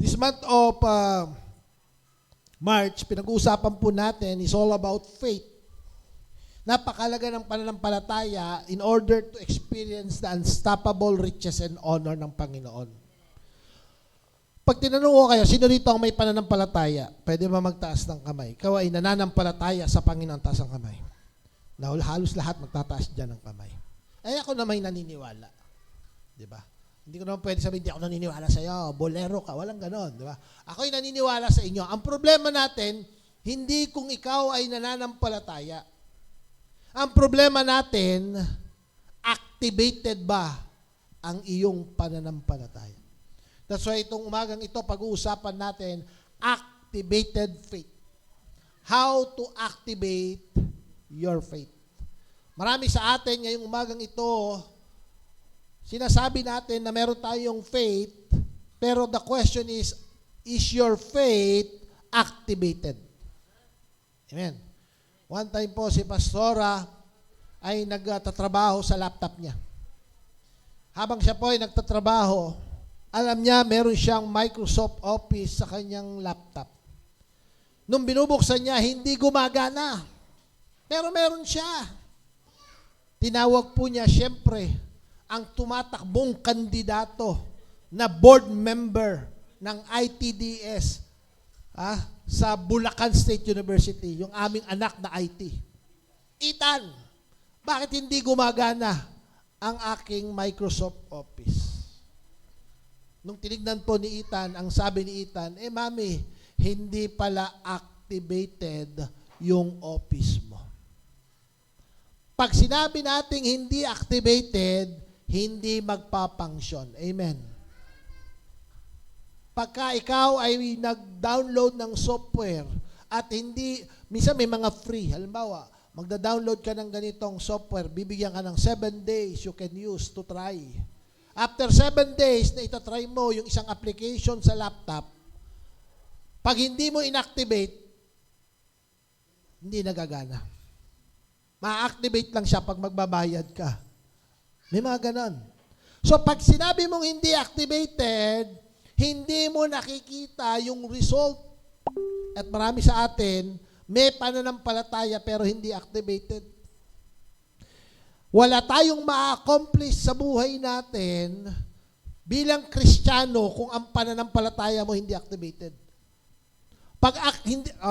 This month of March, pinag-uusapan po natin is all about faith. Napakalaga ng pananampalataya in order to experience the unstoppable riches and honor ng Panginoon. Pag tinanong ko kayo, sino rito ang may pananampalataya? Pwede ba magtaas ng kamay? Ikaw ay nananampalataya sa Panginoon, taas ang kamay. Na halos lahat magtataas dyan ng kamay. Ay ako na may naniniwala. Di ba? Hindi ko naman pwede sabihin, hindi ako naniniwala sa iyo, bolero ka, walang ganon, di ba? Ako'y naniniwala sa inyo. Ang problema natin, hindi kung ikaw ay nananampalataya. Ang problema natin, activated ba ang iyong pananampalataya? That's why itong umagang ito, pag-uusapan natin, activated faith. How to activate your faith. Marami sa atin ngayong umagang ito, sinasabi natin na meron tayong faith, pero the question is your faith activated? Amen. One time po si Pastora ay nagtatrabaho sa laptop niya. Habang siya po ay nagtatrabaho, alam niya meron siyang Microsoft Office sa kanyang laptop. Nung binubuksan niya, hindi gumagana. Pero meron siya. Tinawag po niya, siyempre, ang tumatakbong kandidato na board member ng ITDS sa Bulacan State University, yung aming anak na IT. Ethan, bakit hindi gumagana ang aking Microsoft Office? Nung tinignan po ni Ethan, ang sabi ni Ethan, Mami, hindi pala activated yung office mo. Pag sinabi nating hindi activated, hindi magpapangsyon. Amen. Pagka ikaw ay nag-download ng software at hindi, minsan may mga free. Halimbawa, magda-download ka ng ganitong software, bibigyan ka ng 7 days you can use to try. After 7 days na itatry mo yung isang application sa laptop, pag hindi mo inactivate, hindi nagagana. Ma-activate lang siya pag magbabayad ka. May mga ganon. So, pag sinabi mong hindi activated, hindi mo nakikita yung result. At marami sa atin, may pananampalataya pero hindi activated. Wala tayong ma-accomplish sa buhay natin bilang Kristiyano kung ang pananampalataya mo hindi activated.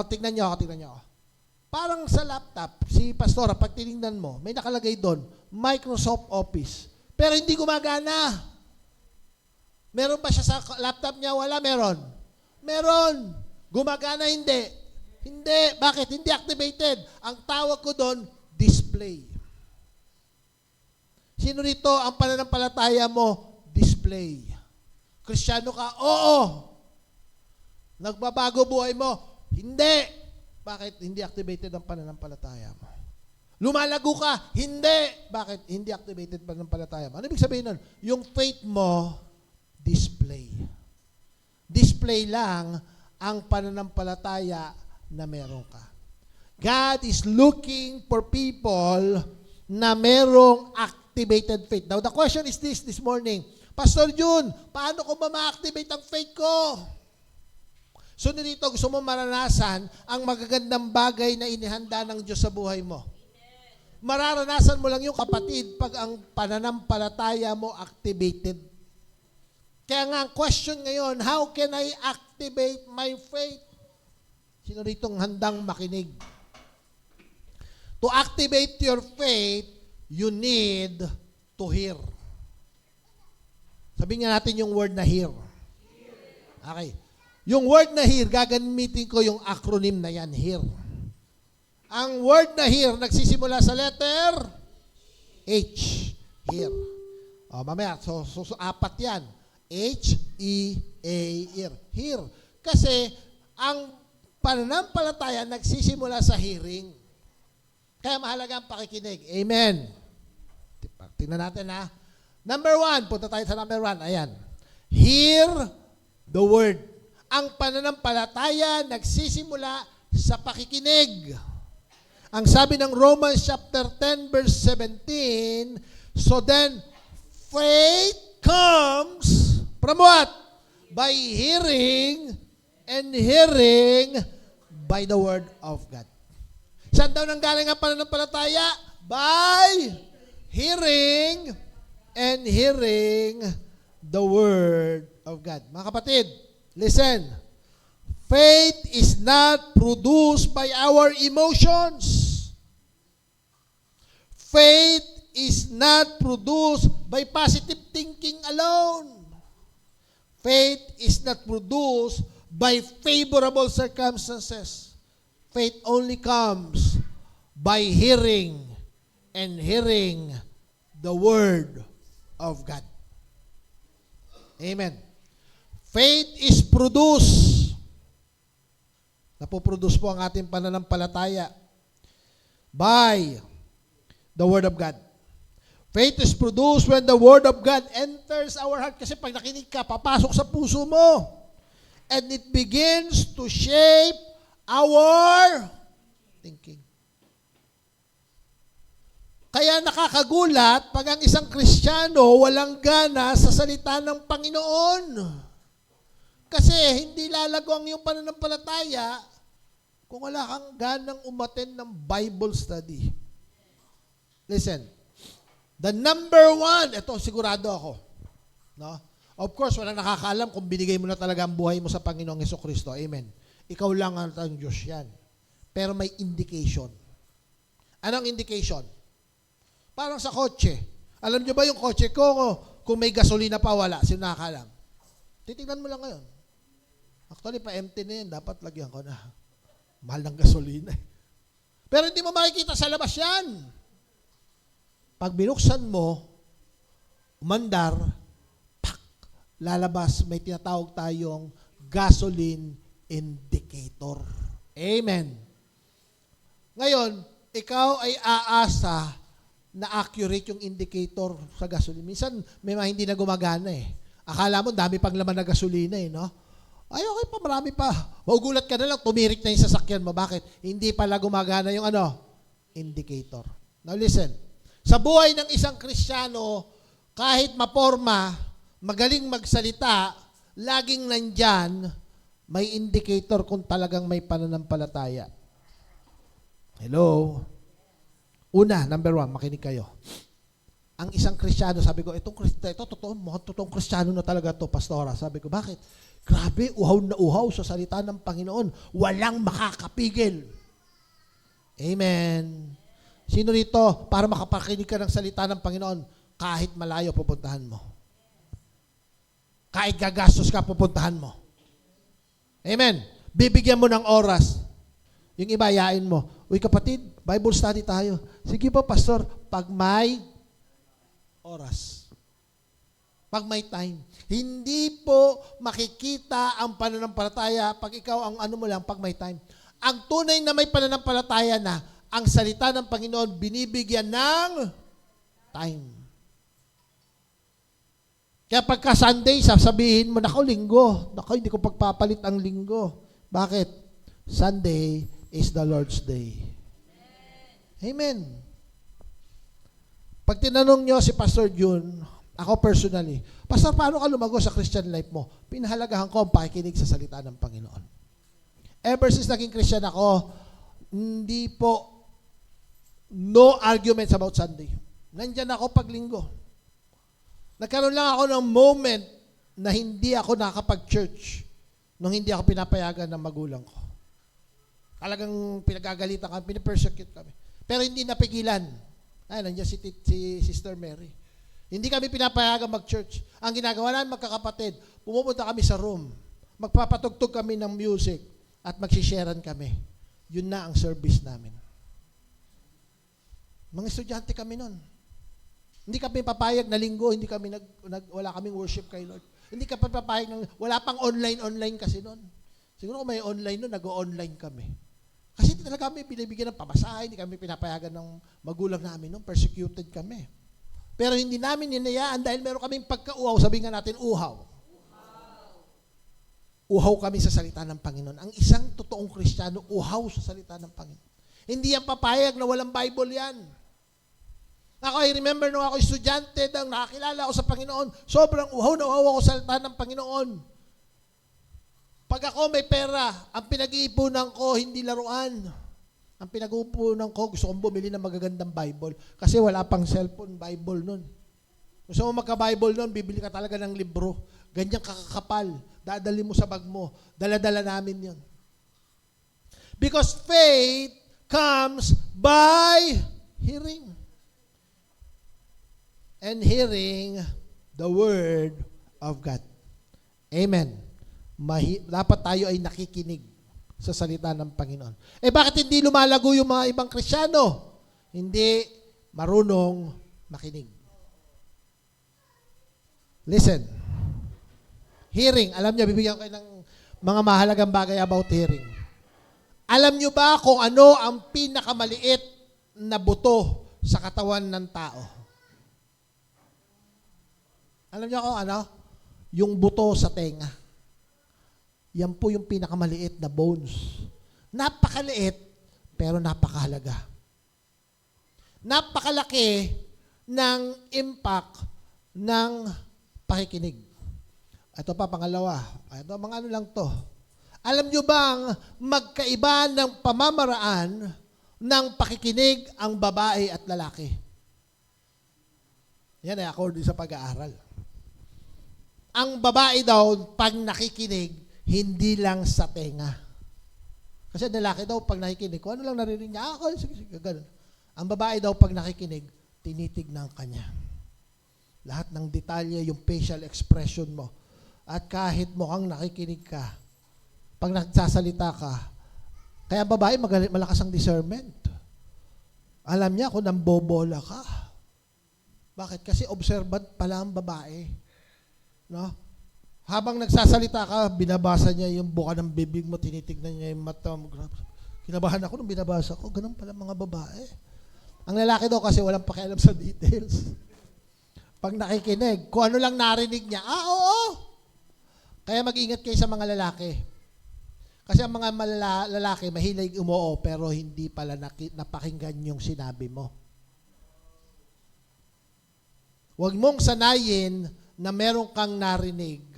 Tingnan nyo. Parang sa laptop, si Pastora, pag tinignan mo, may nakalagay doon, Microsoft Office. Pero hindi gumagana. Meron ba siya sa laptop niya? Wala, meron. Meron. Gumagana, hindi. Hindi. Bakit? Hindi activated. Ang tawag ko doon, display. Sino rito ang pananampalataya mo? Display. Kristiyano ka? Oo. Nagbabago buhay mo? Hindi. Bakit hindi activated ang pananampalataya mo? Lumalago ka? Hindi. Bakit hindi activated pananampalataya mo? Ano ibig sabihin nun? Yung faith mo, display. Display lang ang pananampalataya na meron ka. God is looking for people na merong activated faith. Now, the question is this morning, Pastor Jun, paano ko ba ma-activate ang faith ko? So nito, gusto mo maranasan ang magagandang bagay na inihanda ng Diyos sa buhay mo. Mararanasan mo lang yung kapatid pag ang pananampalataya mo activated. Kaya nga ang question ngayon, how can I activate my faith? Sino ritong handang makinig? To activate your faith, you need to hear. Sabihin nga natin yung word na hear. Okay. Yung word na hear, gagamitin ko yung acronym na yan, hear. Ang word na hear, nagsisimula sa letter H. Hear. Mamaya, so apat yan. H-E-A-R. Hear. Kasi, ang pananampalataya nagsisimula sa hearing. Kaya mahalaga ang pakikinig. Amen. Tingnan natin ha. Number 1, punta tayo sa number 1. Ayan. Hear the word. Ang pananampalataya nagsisimula sa pakikinig. Ang sabi ng Romans chapter 10 verse 17, so then faith comes from what? By hearing and hearing by the word of God. Saan daw nanggaling ang pananampalataya? By hearing and hearing the word of God. Mga kapatid, listen. Faith is not produced by our emotions. Faith is not produced by positive thinking alone. Faith is not produced by favorable circumstances. Faith only comes by hearing and hearing the word of God. Amen. Faith is produced. Napoproduce po ang ating pananampalataya by the word of God. Faith is produced when the word of God enters our heart. Kasi pag nakinig ka, papasok sa puso mo. And it begins to shape our thinking. Kaya nakakagulat pag ang isang Kristiyano walang gana sa salita ng Panginoon. Kasi hindi lalago ang iyong pananampalataya kung wala kang ganang umattend ng Bible study. Listen, the number one, ito sigurado ako, no? Of course, walang nakakaalam kung binigay mo na talaga ang buhay mo sa Panginoong Hesukristo. Amen. Ikaw lang ang Diyos yan. Pero may indication. Anong indication? Parang sa kotse. Alam niyo ba yung kotse ko, kung may gasolina pa, wala. Sino nakakaalam? Titignan mo lang ngayon. Actually, pa-empty na yan. Dapat lagyan ko na. Mahal ng gasolina. Pero hindi mo makikita sa labas yan. Pag binuksan mo, umandar, pak, lalabas, may tinatawag tayong gasoline indicator. Amen. Ngayon, ikaw ay aasa na accurate yung indicator sa gasoline. Minsan, may mga hindi na gumagana eh. Akala mo, dami pang laman na gasolina eh, no? Ay, okay pa, marami pa. Magugulat ka na lang, tumirik na yung sasakyan mo. Bakit? Hindi pala gumagana yung indicator. Now listen. Sa buhay ng isang Kristiyano, kahit maporma, magaling magsalita, laging nandyan, may indicator kung talagang may pananampalataya. Hello? Una, number one, makinig kayo. Ang isang Kristiyano, sabi ko, ito totoo, mukhang totoong Kristiyano na talaga to, Pastora. Sabi ko, bakit? Grabe, uhaw na uhaw sa salita ng Panginoon. Walang makakapigil. Amen. Sino rito, para makapakinig ka ng salita ng Panginoon, kahit malayo pupuntahan mo? Kahit gagastos ka, pupuntahan mo. Amen. Bibigyan mo ng oras. Yung iba, yain mo. Uy kapatid, Bible study tayo. Sige po, Pastor, pag may oras. Pag may time. Hindi po makikita ang pananampalataya pag ikaw ang ano mo lang, pag may time. Ang tunay na may pananampalataya na, ang salita ng Panginoon binibigyan ng time. Kaya pagka Sunday, sasabihin mo, nako linggo. Nako, hindi ko pagpapalit ang linggo. Bakit? Sunday is the Lord's Day. Amen. Pag tinanong nyo si Pastor June, ako personally, Pastor, paano ka lumago sa Christian life mo? Pinahalagahan ko ang pakikinig sa salita ng Panginoon. Ever since naging Christian ako, hindi po, no arguments about Sunday. Nandyan ako pag linggo. Nagkaroon lang ako ng moment na hindi ako nakapag-church nung hindi ako pinapayagan ng magulang ko. Talagang pinagagalitan kami, pinapersecute kami. Pero hindi napigilan. Ay, nandiyan si Sister Mary. Hindi kami pinapayagan mag-church. Ang ginagawa namin magkakapatid, pumupunta kami sa room, magpapatugtog kami ng music, at magsisharean kami. Yun na ang service namin. Mga estudyante kami nun. Hindi kami papayag na linggo, hindi kami wala kaming worship kay Lord. Hindi kami papayag wala pang online kasi nun. Siguro kung may online nun, nag-online kami. Kasi hindi talaga kami binibigyan ng pamasahe, hindi kami pinapayagan ng magulang namin nun, persecuted kami. Pero hindi namin hinayaan dahil meron kaming pagka-uhaw, sabihin nga natin uhaw. Uhaw kami sa salita ng Panginoon. Ang isang totoong Kristiyano, uhaw sa salita ng Panginoon. Hindi yan papayag na walang Bible yan. Ako, I remember nung ako estudyante, nang nakakilala ako sa Panginoon, sobrang uhaw na uhaw ako sa salita ng Panginoon. Pag ako may pera, ang pinag-iipunan ko hindi laruan. Ang pinag-iipunan ko, gusto kong bumili ng magagandang Bible. Kasi wala pang cellphone Bible nun. Gusto mo magka-Bible nun, bibili ka talaga ng libro. Ganyang kakakapal. Dadali mo sa bag mo. Dala-dala namin yun. Because faith comes by hearing. And hearing the Word of God. Amen. Dapat tayo ay nakikinig sa salita ng Panginoon. Bakit hindi lumalago yung mga ibang Kristiyano? Hindi marunong makinig. Listen. Hearing. Alam niyo, bibigyan ko kayo ng mga mahalagang bagay about hearing. Alam niyo ba kung ano ang pinakamaliit na buto sa katawan ng tao? Alam niyo kung ano? Yung buto sa tenga. Yan po yung pinakamaliit na bones. Napakaliit, pero napakahalaga. Napakalaki ng impact ng pakikinig. Ito pa, pangalawa. Ito, mga ano lang to. Alam nyo bang magkaiba ng pamamaraan ng pakikinig ang babae at lalaki? Yan ay according sa pag-aaral. Ang babae daw, pag nakikinig, hindi lang sa tenga. Kasi lalaki daw, pag nakikinig, kung ano lang narinig niya, sige, ganun. Ang babae daw, pag nakikinig, tinitignan ka niya. Lahat ng detalye, yung facial expression mo. At kahit mukhang nakikinig ka, pag nagsasalita ka, kaya babae, malakas ang discernment. Alam niya kung nambobola ka. Bakit? Kasi observant pala ang babae. No? Habang nagsasalita ka, binabasa niya yung buka ng bibig mo, tinitignan niya yung mata mo. Kinabahan ako nung binabasa ko. Ganun pala mga babae. Ang lalaki daw kasi walang pakialam sa details. Pag nakikinig, kung ano lang narinig niya, oo. Kaya mag-ingat kayo sa mga lalaki. Kasi ang mga lalaki, mahilig umoo, pero hindi pala napakinggan yung sinabi mo. Huwag mong sanayin na meron kang narinig,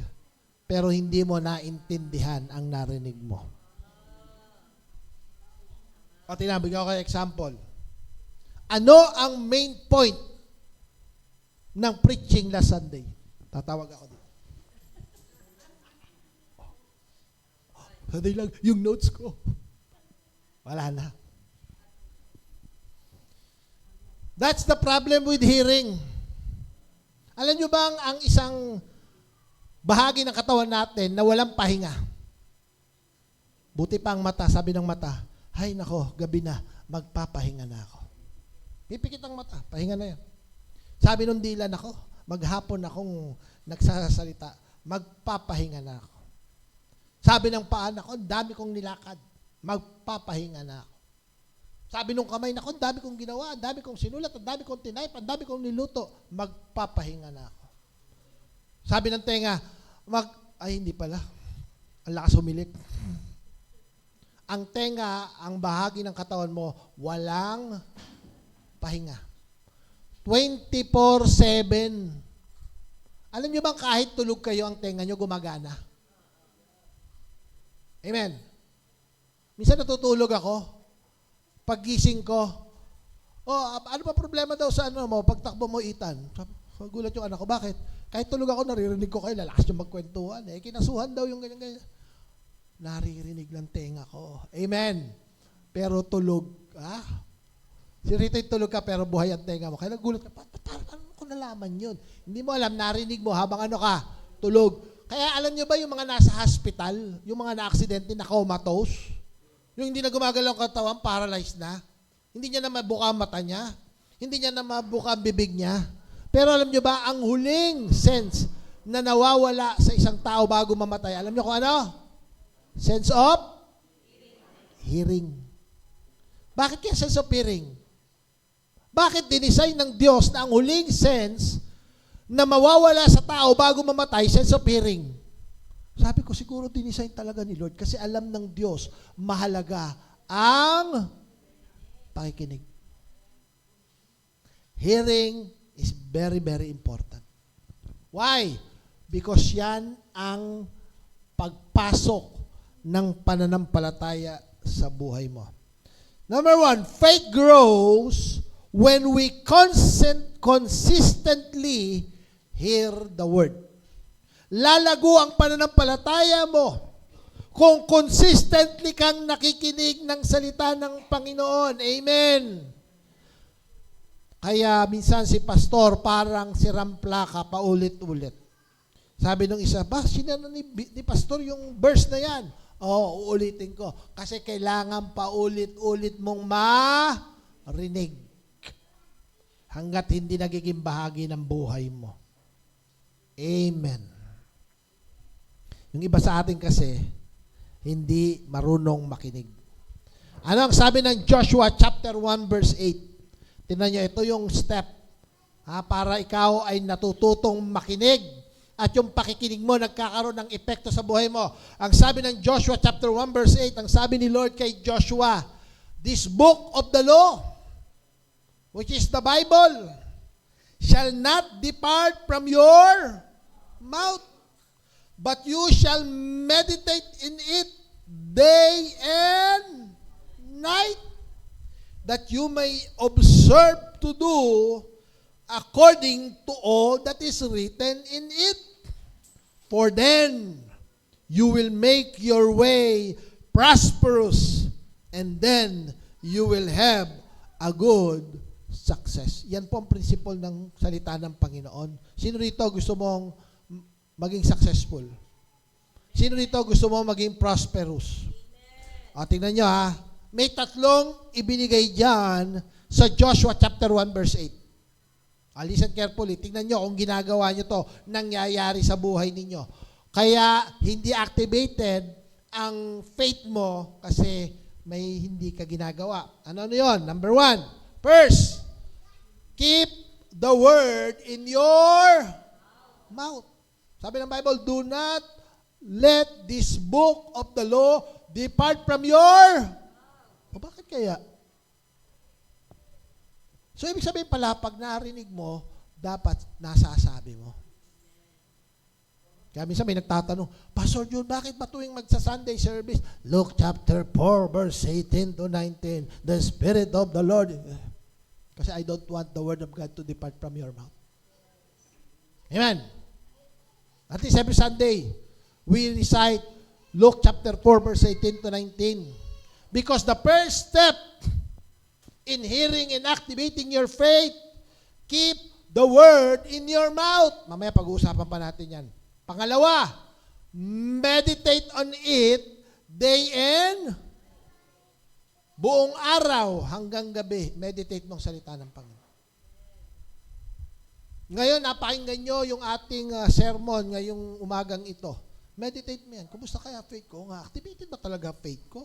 pero hindi mo naintindihan ang narinig mo. O tinabigyan ko kayo example. Ano ang main point ng preaching last Sunday? Tatawag ako dito. Sunday lang, yung notes ko. Wala na. That's the problem with hearing. Alam nyo bang ang isang bahagi ng katawan natin na walang pahinga? Buti pa ang mata, sabi ng mata, hay nako, gabi na, magpapahinga na ako. Pipikit ang mata, pahinga na yan. Sabi ng dila, nako, maghapon akong nagsasalita, magpapahinga na ako. Sabi ng paa, nako, dami kong nilakad, magpapahinga na ako. Sabi ng kamay, nako, dami kong ginawa, dami kong sinulat, dami kong tinype, dami kong niluto, magpapahinga na ako. Sabi ng tenga, ay hindi pala, ang lakas humilik. Ang tenga, ang bahagi ng katawan mo, walang pahinga. 24/7. Alam niyo bang kahit tulog kayo, ang tenga nyo gumagana? Amen. Minsan natutulog ako, paggising ko, ano ba problema daw sa ano mo, pagtakbo mo, Ethan? Gulat yung anak ko, bakit? Kahit tulog ako, naririnig ko kayo, lalakas yung magkwentuhan. Kinasuhan daw yung ganyan-ganyan. Naririnig ng tenga ko. Amen. Pero tulog, Si Rito'y tulog ka, pero buhay ang tenga mo. Kaya nagulat ka, paano ko nalaman yun? Hindi mo alam, narinig mo habang ano ka, tulog. Kaya alam nyo ba yung mga nasa hospital, yung mga na-aksidente, na comatose, yung hindi na gumagalaw ang katawan, paralyzed na, hindi niya na mabuka ang mata niya, hindi niya na mabuka ang bibig niya. Pero alam nyo ba, ang huling sense na nawawala sa isang tao bago mamatay, alam nyo kung ano? Sense of? Hearing. Bakit kaya sense of hearing? Bakit dinesign ng Diyos na ang huling sense na mawawala sa tao bago mamatay, sense of hearing? Sabi ko, siguro dinesign talaga ni Lord kasi alam ng Diyos mahalaga ang pakikinig. Hearing is very, very important. Why? Because yan ang pagpasok ng pananampalataya sa buhay mo. Number 1, faith grows when we consistently hear the word. Lalago ang pananampalataya mo kung consistently kang nakikinig ng salita ng Panginoon. Amen. Kaya minsan si pastor parang si Ramplaka paulit-ulit. Sabi nung isa, sinano ni pastor yung verse na yan? Oo, uulitin ko. Kasi kailangan paulit-ulit mong marinig hanggat hindi nagiging bahagi ng buhay mo. Amen. Yung iba sa atin kasi, hindi marunong makinig. Ano ang sabi ng Joshua chapter 1 verse 8? Tingnan nyo, ito yung step para ikaw ay natututong makinig at yung pakikinig mo nagkakaroon ng epekto sa buhay mo. Ang sabi ng Joshua chapter 1 verse 8, ang sabi ni Lord kay Joshua, this book of the law, which is the Bible, shall not depart from your mouth, but you shall meditate in it day and night, that you may observe to do according to all that is written in it. For then you will make your way prosperous, and then you will have a good success. Yan po ang principle ng salita ng Panginoon. Sino rito gusto mong maging successful? Sino rito gusto mong maging prosperous? O, tingnan nyo ha. May tatlong ibinigay dyan sa Joshua chapter 1 verse 8. Listen carefully. Tingnan nyo kung ginagawa nyo to, nangyayari sa buhay ninyo. Kaya hindi activated ang faith mo kasi may hindi ka ginagawa. Ano yun? Number 1. First, keep the word in your mouth. Sabi ng Bible, do not let this book of the law depart from your... O bakit kaya? So, ibig sabihin pala, pag narinig mo, dapat nasasabi mo. Kaya minsan may nagtatanong, Pastor John, bakit ba tuwing magsa-Sunday service? Luke chapter 4, verse 18 to 19, the Spirit of the Lord. Kasi I don't want the Word of God to depart from your mouth. Amen. At least every Sunday, we recite Luke chapter 4, verse 18 to 19. Because the first step in hearing and activating your faith, keep the word in your mouth. Mamaya pag-uusapan pa natin yan. Pangalawa, meditate on it day and buong araw hanggang gabi. Meditate mong salita ng Panginoon. Ngayon, napakinggan nyo yung ating sermon ngayong umagang ito. Meditate mo yan. Kumusta kaya faith ko? Activated ba talaga faith ko?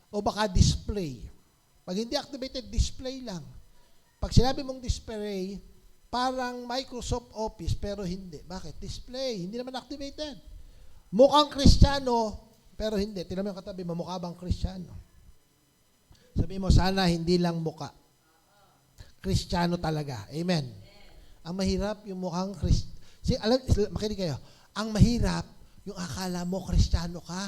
O baka display? Pag hindi activated, display lang. Pag sinabi mong display, parang Microsoft Office, pero hindi. Bakit? Display. Hindi naman activated. Mukhang Kristiyano, pero hindi. Tingnan mo yung katabi, mamukha bang Kristiyano? Sabi mo, sana hindi lang mukha. Kristiyano talaga. Amen. Ang mahirap, yung mukhang Kristiyano. Makinig kayo. Ang mahirap, yung akala mo Kristiyano ka.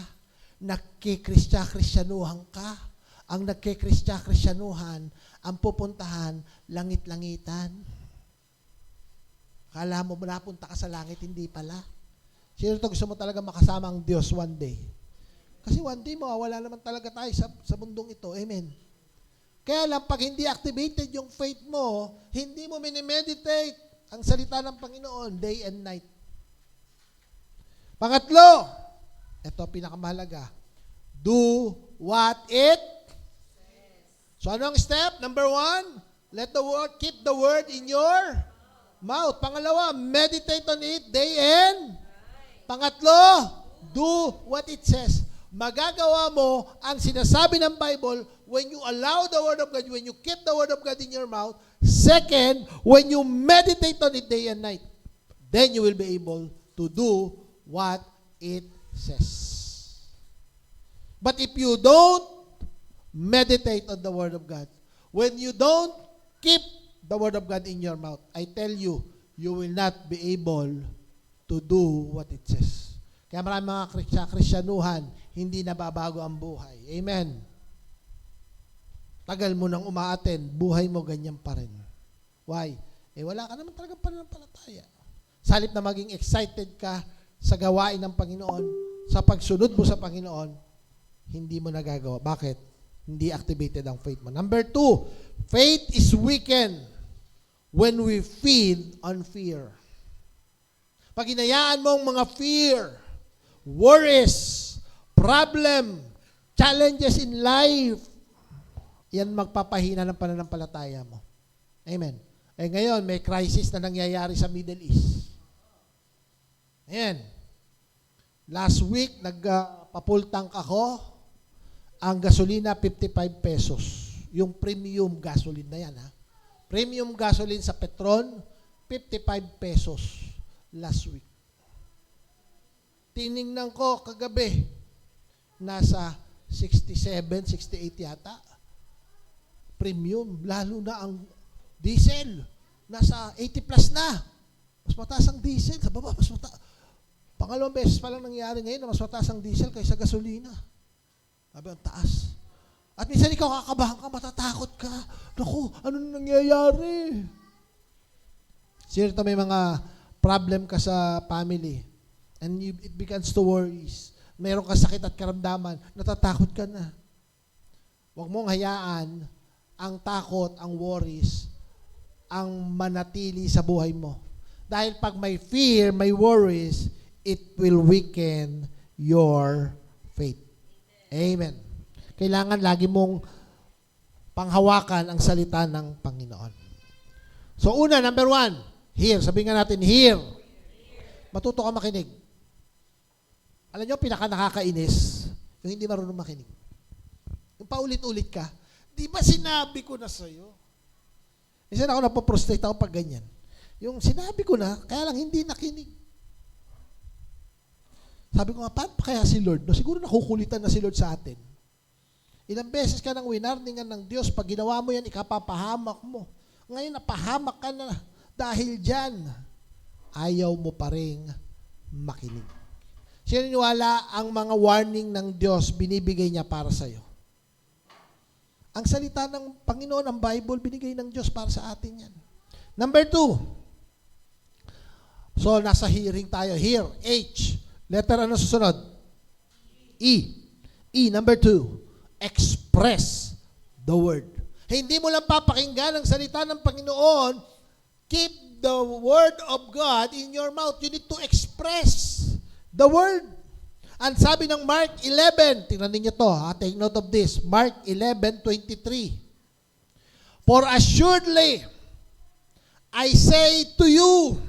Nagkikristyanuhan ka. Ang nagkikristyanuhan, ang pupuntahan, langit-langitan. Akala mo napunta ka sa langit, hindi pala. Sino to gusto mo talaga makasama ang Diyos one day? Kasi one day mawawala naman talaga tayo sa mundong ito. Amen. Kaya lang, pag hindi activated yung faith mo, hindi mo minimeditate ang salita ng Panginoon day and night. Pangatlo, ito pinakamahalaga, do what it So, ano ang step? Number 1, keep the word in your mouth. Pangalawa, meditate on it day and. Pangatlo, do what it says. Magagawa mo ang sinasabi ng Bible when you allow the word of God, when you keep the word of God in your mouth. Second, when you meditate on it day and night. Then you will be able to do what it says. But if you don't meditate on the Word of God, when you don't keep the Word of God in your mouth, I tell you, you will not be able to do what it says. Kaya marami mga Kristyanuhan, hindi nababago ang buhay. Amen. Tagal mo nang umaattend, buhay mo ganyan pa rin. Why? Wala ka naman talagang pananampalataya. Sa halip na maging excited ka sa gawain ng Panginoon, sa pagsunod mo sa Panginoon, hindi mo nagagawa. Bakit? Hindi activated ang faith mo. Number 2, faith is weakened when we feed on fear. Pag hinayaan mo ang mga fear, worries, problem, challenges in life, yan magpapahina ng pananampalataya mo. Amen. Ngayon, may crisis na nangyayari sa Middle East. Ayan. Last week, nagpa-full tank ako. Ang gasolina, 55 pesos. Yung premium gasoline na yan, ha? Premium gasoline sa Petron, 55 pesos last week. Tiningnan ko kagabi, nasa 67, 68 yata. Premium, lalo na ang diesel, nasa 80 plus na. Mas mataas ang diesel, sa baba, mas mataas. Pangalawang beses pa lang nangyari ngayon na mas mataas ang diesel kaysa gasolina. Sabi, ang taas. At minsan ikaw kakabahan ka, matatakot ka. Naku, ano nangyayari? Sir, may mga problem ka sa family and it begins to worries. Meron ka sakit at karamdaman, natatakot ka na. Huwag mong hayaan ang takot, ang worries, ang manatili sa buhay mo. Dahil pag may fear, may worries, it will weaken your faith. Amen. Kailangan lagi mong panghawakan ang salita ng Panginoon. So una, number 1, hear. Sabihin nga natin, hear. Matuto ka makinig. Alam nyo, pinaka nakakainis, yung hindi marunong makinig. Yung paulit-ulit ka, di ba sinabi ko na sa'yo? Minsan ako napoprostrate ako pag ganyan. Yung sinabi ko na, kaya lang hindi nakinig. Sabi ko nga, paano pa kaya si Lord? No, siguro nakukulitan na si Lord sa atin. Ilang beses ka nang winarningan ng Diyos, pag ginawa mo yan, ikapapahamak mo. Ngayon, napahamak ka na dahil dyan. Ayaw mo pa rin makinig. Sininiwala ang mga warning ng Diyos, binibigay niya para sa'yo. Ang salita ng Panginoon, ang Bible, binigay ng Diyos para sa atin yan. Number 2. So, nasa hearing tayo. Hear, H. Letter ano susunod? E. E, number 2. Express the word. Hindi mo lang papakinggan ang salita ng Panginoon. Keep the word of God in your mouth. You need to express the word. Ang sabi ng Mark 11, tingnan niyo to, take note of this. Mark 11:23. For assuredly, I say to you,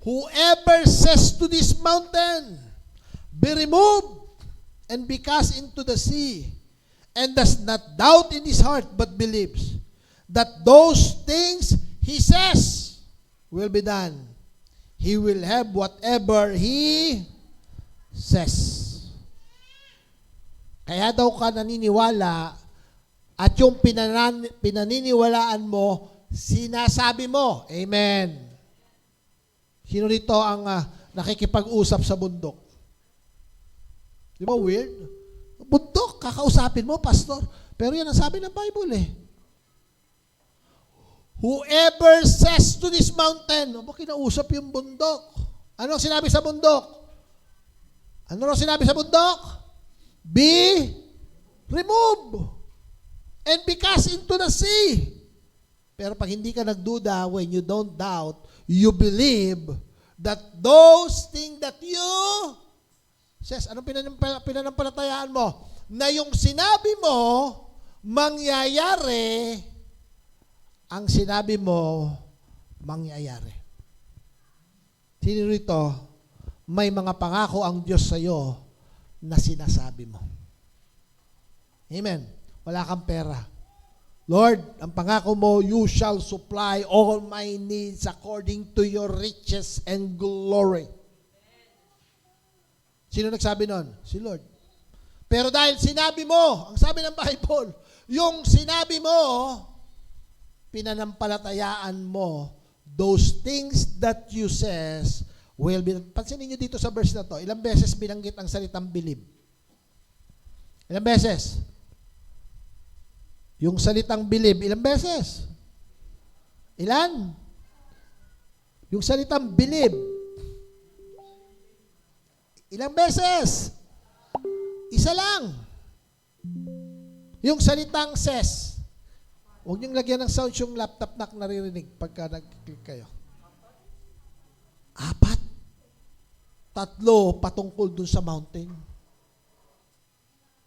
whoever says to this mountain, be removed and be cast into the sea, and does not doubt in his heart, but believes that those things he says will be done, he will have whatever he says. Kaya daw ka naniniwala at yung pinaniniwalaan mo, sinasabi mo. Amen. Sino rito ang nakikipag-usap sa bundok? Di ba weird? Bundok, kakausapin mo, pastor. Pero yan ang sabi ng Bible eh. Whoever says to this mountain, ba kinausap yung bundok? Ano ang sinabi sa bundok? Ano ang sinabi sa bundok? Be removed and be cast into the sea. Pero pag hindi ka nagduda, when you don't doubt, you believe that those things that you says, anong pinanampalatayaan mo? Na yung sinabi mo, mangyayari, ang sinabi mo, mangyayari. Sino rito, may mga pangako ang Diyos sa iyo na sinasabi mo. Amen. Wala kang pera. Lord, ang pangako mo, you shall supply all my needs according to your riches and glory. Sino nagsabi nun? Si Lord. Pero dahil sinabi mo, ang sabi ng Bible, yung sinabi mo, pinanampalatayaan mo, those things that you says will be. Pansinin niyo dito sa verse na to, ilang beses binanggit ang salitang believe. Ilang beses? Yung salitang believe, ilang beses? Ilan? Yung salitang believe, ilang beses? Isa lang. Yung salitang says, huwag niyong lagyan ng sound yung laptop na naririnig pagka nag-click kayo. 4. 3 patungkol dun sa mountain.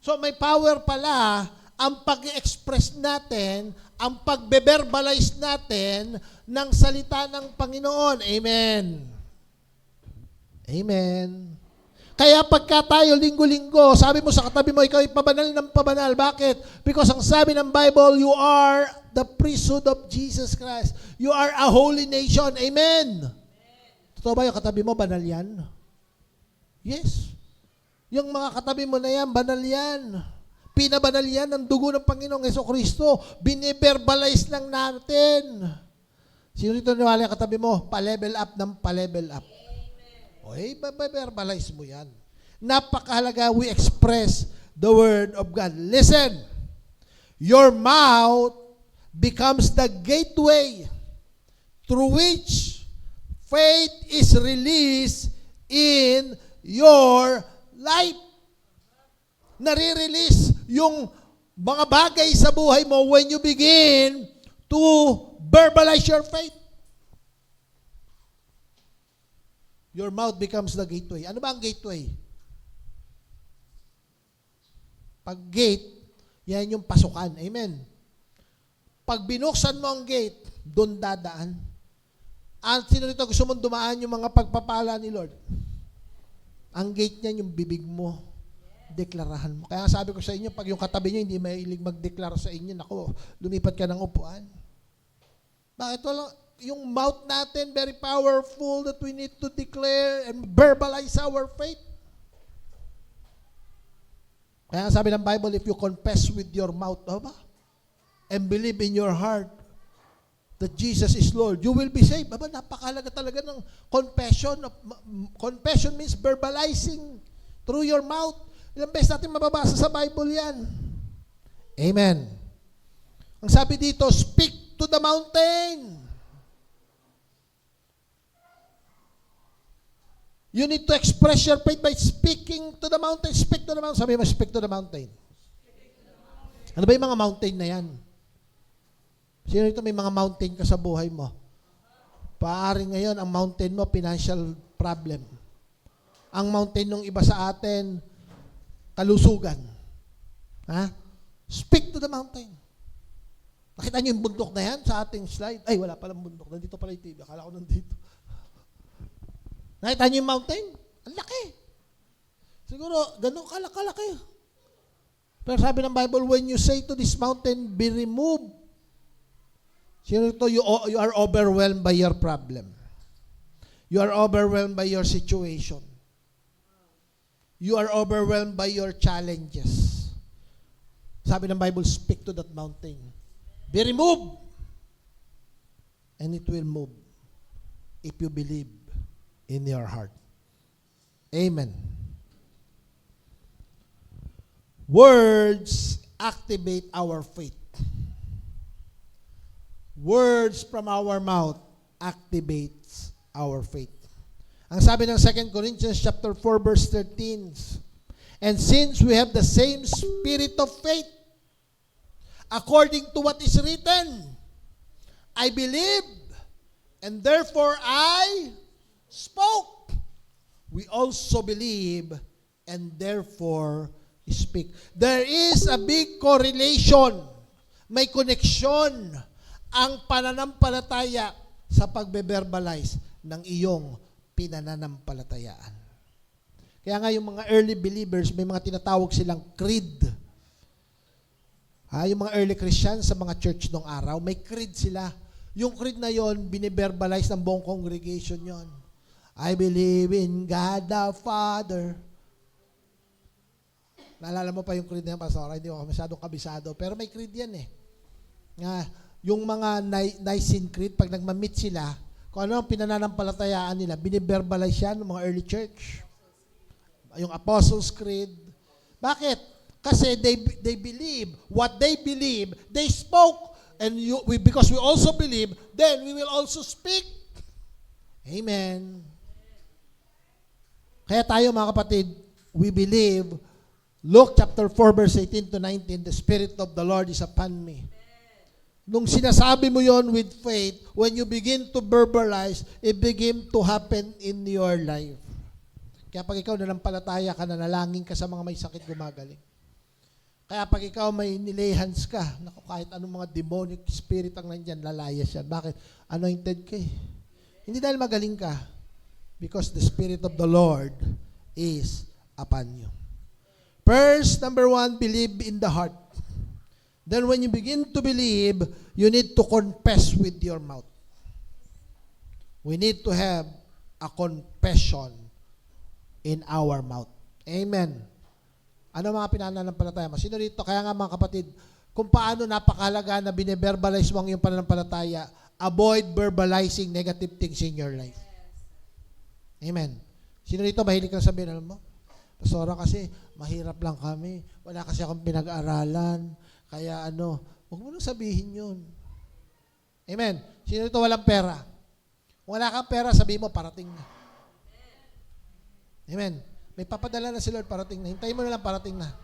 So may power pala ang pag-express natin, ang pagbe-verbalize natin ng salita ng Panginoon. Amen. Amen. Kaya pagka tayo linggo-linggo, sabi mo sa katabi mo, ikaw ay pabanal ng pabanal. Bakit? Because ang sabi ng Bible, you are the priesthood of Jesus Christ. You are a holy nation. Amen. Totoo ba yung katabi mo, banal yan? Yes. Yung mga katabi mo na yan, banal yan. Pinabanal yan ng dugo ng Panginoong Jesucristo. Bine-verbalize lang natin. Sino rito niwala yung katabi mo? Pa-level up ng pa-level up. Okay, verbalize mo yan. Napakahalaga we express the Word of God. Listen, your mouth becomes the gateway through which faith is released in your life. Nare-release yung mga bagay sa buhay mo when you begin to verbalize your faith. Your mouth becomes the gateway. Ano ba ang gateway? Pag gate, yan yung pasukan. Amen. Pag binuksan mo ang gate, doon dadaan. At sino nito gusto mong dumaan yung mga pagpapala ni Lord? Ang gate niyan yung bibig mo. Deklarahan mo. Kaya sabi ko sa inyo, pag yung katabi nyo hindi mahilig magdeklara sa inyo, naku, lumipat ka ng upuan. Bakit wala? Yung mouth natin, very powerful that we need to declare and verbalize our faith. Kaya sabi ng Bible, if you confess with your mouth, and believe in your heart that Jesus is Lord, you will be saved. Napakahalaga talaga ng confession. Confession means verbalizing through your mouth. Ilang beses natin mababasa sa Bible yan. Amen. Ang sabi dito, speak to the mountain. You need to express your faith by speaking to the mountain. Speak to the mountain. Sabi mo, speak to the mountain. Ano ba yung mga mountain na yan? Sino ito may mga mountain ka sa buhay mo? Paaring ngayon, ang mountain mo, financial problem. Ang mountain ng iba sa atin, kalusugan. Ha? Speak to the mountain. Nakita niyo yung bundok na yan sa ating slide? Ay, wala palang bundok. Nandito pala yung TV. Akala ko nandito. Nakita niyo yung mountain? Ang laki. Siguro, ganun kalaki. Pero sabi ng Bible, when you say to this mountain, be removed. Sino ito? You are overwhelmed by your problem. You are overwhelmed by your situation. You are overwhelmed by your challenges. Sabi ng Bible, speak to that mountain. Be removed. And it will move if you believe in your heart. Amen. Words activate our faith. Words from our mouth activates our faith. Ang sabi ng 2 Corinthians chapter 4 verse 13, and since we have the same spirit of faith, according to what is written, I believe, and therefore I spoke. We also believe, and therefore speak. There is a big correlation. May connection ang pananampalataya sa pagbe-verbalize ng iyong pinananampalatayaan. Kaya nga yung mga early believers, may mga tinatawag silang creed. Yung mga early Christians sa mga church nung araw, may creed sila. Yung creed na yon, bine-verbalize ng buong congregation yon. I believe in God the Father. Naalala mo pa yung creed na yan, Pastor? Hindi ako masyadong kabisado. Pero may creed yan eh. Yung mga Nicene Creed, pag nagma-meet sila, kung ano ang pinananampalatayaan nila, bine-verbalize yan ng mga early church. Yung Apostles' Creed. Bakit? Kasi they believe. What they believe, they spoke. And because we also believe, then we will also speak. Amen. Kaya tayo mga kapatid, we believe, Luke chapter 4 verse 18 to 19, the Spirit of the Lord is upon me. Nung sinasabi mo yon with faith, when you begin to verbalize, it begin to happen in your life. Kaya pag ikaw nanampalataya ka, nanalangin ka sa mga may sakit, gumagaling. Kaya pag ikaw may nilay hands ka, naku, kahit anong mga demonic spirit ang nandyan, lalayas yan. Bakit? Anointed ka eh. Hindi dahil magaling ka, because the Spirit of the Lord is upon you. First, number 1, believe in the heart. Then when you begin to believe, you need to confess with your mouth. We need to have a confession in our mouth. Amen. Ano mga pinananampalataya mo? Sino dito? Kaya nga mga kapatid, kung paano napakahalaga na bine-verbalize mo ang iyong pananampalataya, avoid verbalizing negative things in your life. Amen. Sino dito mahilig kang sabihin, alam mo? Pastora, kasi mahirap lang kami. Wala kasi akong pinag-aralan. Kaya huwag mo nang sabihin yun. Amen. Sino dito walang pera? Kung wala kang pera, sabihin mo, parating na. Amen. May papadala na si Lord, parating na. Hintayin mo na lang, parating na.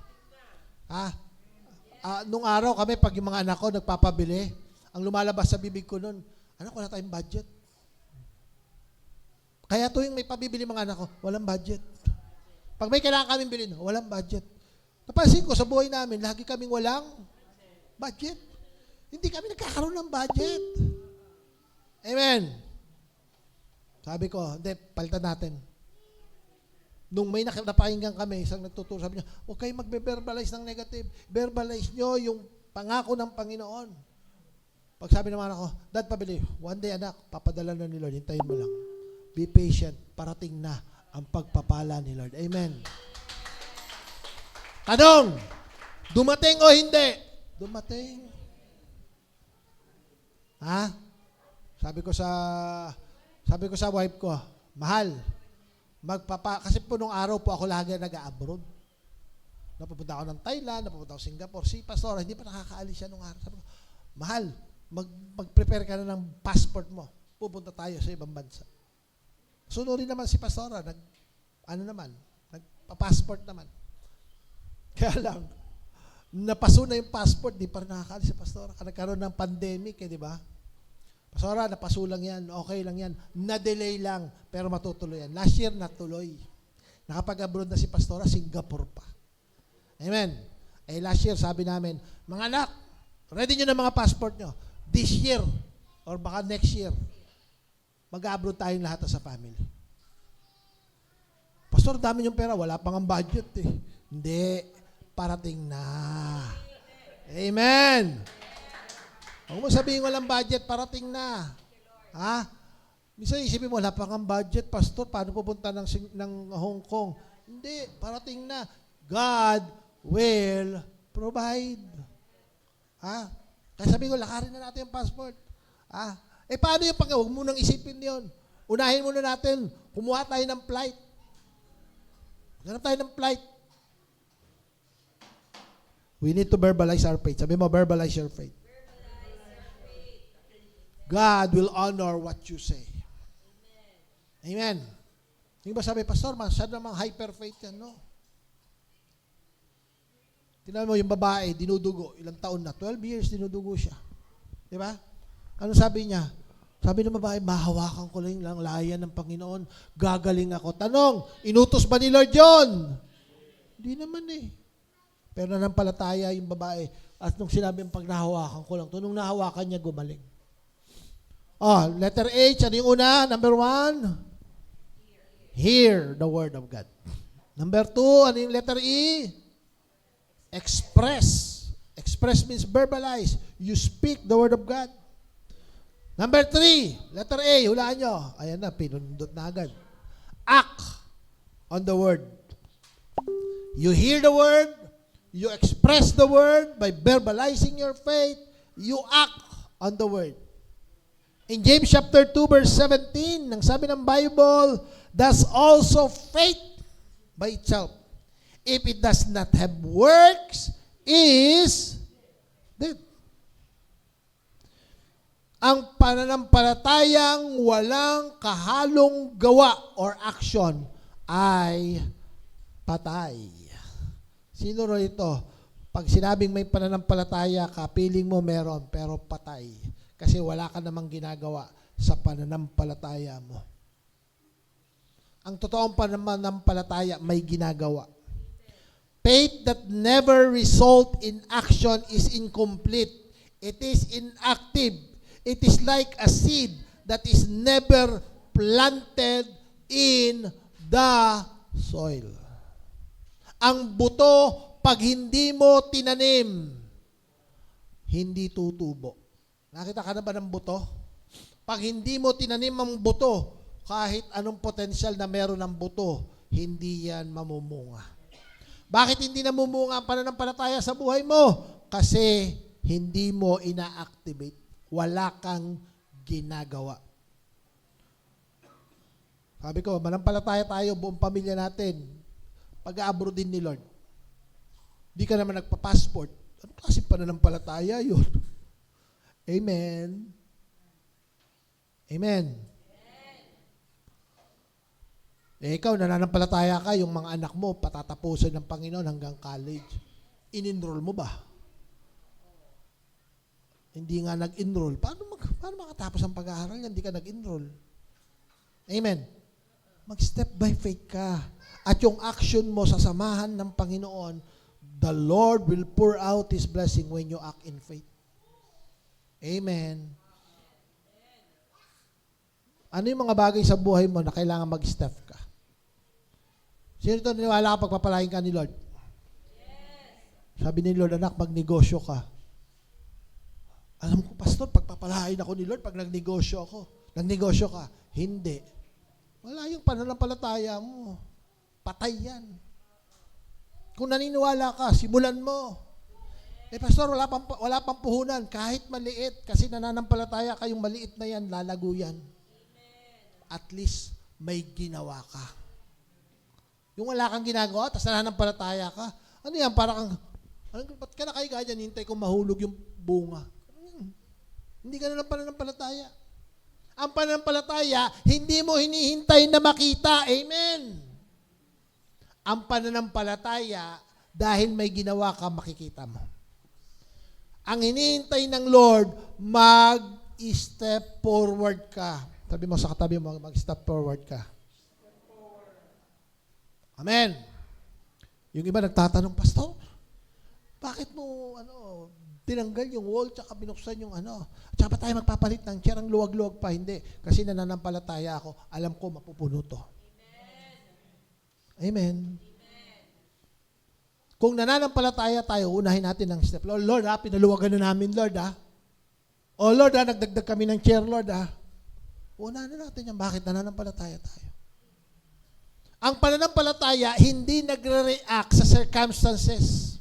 Nung araw kami, pag yung mga anak ko nagpapabili, ang lumalabas sa bibig ko nun, anak, wala tayong budget. Kaya tuwing may pabibili mga anak ko, walang budget. Pag may kailangan kaming bilhin, walang budget. Napansin ko sa buhay namin, lagi kaming walang budget. Hindi kami nagkakaroon ng budget. Amen. Sabi ko, hindi, palitan natin. Nung may napakinggan kami, isang nagtuturo, sabi niya, huwag kayong magbe-verbalize ng negative. Verbalize nyo yung pangako ng Panginoon. Pag sabi naman ako, Dad, pabili. One day, anak, papadala na ni Lord. Hintayin mo lang. Be patient. Parating na ang pagpapala ni Lord. Amen. Tanong, dumating o hindi? Dumating. Sabi ko sa wife ko, mahal, kasi po nung araw po ako lagi nag-abroad. Napupunta ako ng Thailand, napupunta ako Singapore. Si Pastor, hindi pa nakakaalis siya nung araw. Sabi ko, mahal, mag-prepare ka na ng passport mo. Pupunta tayo sa ibang bansa. Sunurin naman si Pastor, nagpa-passport naman. Kaya lang, napaso na yung passport, di pa rin nakakaalis si Pastor. Nagkaroon ng pandemic, di ba? Pastora, napaso lang yan, okay lang yan. Na-delay lang, pero matutuloy yan. Last year, natuloy. Nakapag-abroad na si Pastora, Singapore pa. Amen. Last year, sabi namin, mga anak, ready nyo na mga passport nyo. This year, or baka next year, mag-abroad tayong lahat sa family. Pastor, dami yung pera, wala pang ang budget eh. Hindi, parating na. Amen. Huwag mo sabihin walang budget, parating na. Minsan isipin mo, wala pang ang budget, Pastor, paano pupunta ng Hong Kong? Hindi, parating na. God will provide. Kaya sabihin ko, lakarin na natin yung passport. Paano yung huwag mo nang isipin yon. Unahin muna natin, kumuha tayo ng flight. Ganap tayo ng flight. We need to verbalize our faith. Sabi mo, verbalize your faith. God will honor what you say. Amen. Yung ba sabi, Pastor, masyado namang hyper faith yan, no? Tingnan mo, yung babae, dinudugo, ilang taon na, 12 years, dinudugo siya. Di ba? Ano sabi niya? Sabi ng babae, mahawakan ko lang yung layan ng Panginoon, gagaling ako. Tanong, inutos ba ni Lord yun? Hindi naman eh. Pero nanampalataya yung babae, at nung sinabi pag nahawakan ko lang, nung nahawakan niya, gumaling. Letter H, ano yung una? Number 1? Hear the word of God. Number 2, ano yung letter E? Express. Express means verbalize. You speak the word of God. Number 3, letter A, hulaan nyo. Ayan na, pinundot na agad. Act on the word. You hear the word, you express the word by verbalizing your faith, you act on the word. In James chapter 2 verse 17, nang sabi ng Bible, thus also faith by itself. If it does not have works, is dead. Ang pananampalatayang walang kahalong gawa or action ay patay. Sino ro ito? Pag sinabing may pananampalataya ka, piling mo meron, pero patay. Kasi wala ka namang ginagawa sa pananampalataya mo. Ang totoong pananampalataya may ginagawa. Faith that never result in action is incomplete. It is inactive. It is like a seed that is never planted in the soil. Ang buto, pag hindi mo tinanim, hindi tutubo. Nakita ka na ba ng buto? Pag hindi mo tinanim ang buto, kahit anong potensyal na meron ng buto, hindi yan mamumunga. Bakit hindi namumunga ang pananampalataya sa buhay mo? Kasi hindi mo ina-activate. Wala kang ginagawa. Sabi ko, manampalataya tayo, buong pamilya natin. Pag-aabro din ni Lord. Di ka naman nagpa-passport. Ano klaseng pananampalataya yun? Amen. Amen. Ikaw, nananampalataya ka, yung mga anak mo, patatapusin ng Panginoon hanggang college. In-enroll mo ba? Hindi nga nag-enroll. Paano makatapos ang pag-aaral yan? Hindi ka nag-enroll. Amen. Mag-step by faith ka. At yung action mo sa samahan ng Panginoon, the Lord will pour out His blessing when you act in faith. Amen. Ano yung mga bagay sa buhay mo na kailangan mag-step ka? Sino ito naniwala ka pagpapalain ka ni Lord? Yes. Sabi ni Lord, anak, magnegosyo ka. Alam ko, pastor, pagpapalain ako ni Lord pag nagnegosyo ako. Nagnegosyo ka. Hindi. Wala yung pananampalataya mo. Patay yan. Kung naniniwala ka, simulan mo. Pastor, wala pang puhunan. Kahit maliit, kasi nananampalataya ka, yung maliit na yan, lalago yan. At least, may ginawa ka. Yung wala kang ginagawa, tapos nananampalataya ka. Ano yan? Parang, ba't ka nakahiga dyan, hintay kung mahulog yung bunga. Hindi ka na ng pananampalataya. Ang pananampalataya, hindi mo hinihintay na makita. Amen. Ang pananampalataya, dahil may ginawa ka, makikita mo. Ang hinihintay ng Lord, mag-step forward ka. Sabi mo sa katabi mo, mag-step forward ka. Amen. Yung iba nagtatanong, pastor, bakit mo tinanggal yung wall tsaka binuksan yung tsaka pa tayo magpapalit ng chair, ang luwag-luwag pa? Hindi. Kasi nananampalataya ako. Alam ko, mapupuno to. Amen. Kung nananampalataya tayo, unahin natin ang step. Lord, pinaluwagan na namin, Lord, O Lord, nagdagdag kami ng chair, Lord, unahin na natin yan. Bakit nananampalataya tayo? Ang pananampalataya, hindi nagre-react sa circumstances.